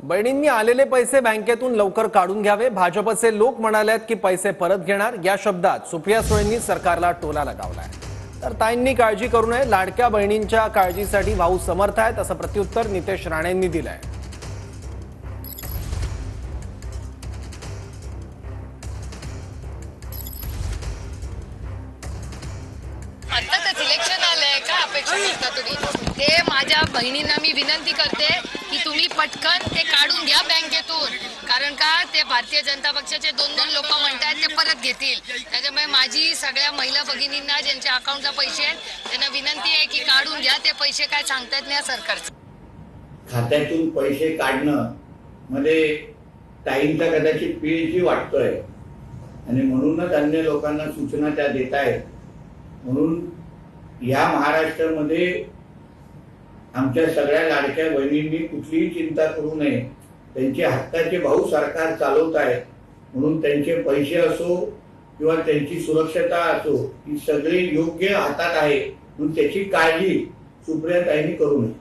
बहिणींनी आलेले पैसे बँकेतून लवकर काढून घ्यावे। भाजपचे लोक म्हणालेत की पैसे परत घेणार। या शब्दात सुप्रिया सुळेंनी सरकारला टोला लगावलाय। तर ताईंनी काळजी करू नये, लाडक्या बहिणींच्या काळजीसाठी भाऊ समर्थ आहेत, असं प्रत्युत्तर नितेश राणेंनी दिलंय। आत्ताच इलेक्शन आलंय का अपेक्षा करता तुम्ही? ते माझ्या बहिणींना मी विनंती करते की तुम्ही पटकन ते काढून घ्या बँकेतून, कारण का ते भारतीय जनता पक्षाचे दोन लोक म्हणतात ते परत घेतील। त्याच्यामुळे माझी सगळ्या महिला भगिनींना ज्यांच्या अकाउंटला पैसे आहेत त्यांना विनंती आहे की काढून घ्या। ते पैसे काय सांगतायत नाही सरकारचे। खात्यातून पैसे काढणं मध्ये ताईंचा कदाचित पीएचडी वाटतोय आणि म्हणूनच अन्य लोकांना सूचना त्या देत आहेत। म्हणून या महाराष्ट्रामध्ये आमच्या सगळ्या लाडक्या बहिणींनी कुठलीही चिंता करू नये। त्यांचे हक्काचे भाऊ सरकार चालवत आहे, म्हणून त्यांचे पैसे असो किंवा त्यांची सुरक्षता असो ही सगळी योग्य हातात आहे, म्हणून त्याची काळजी सुप्रिया ताईंनी करू नये।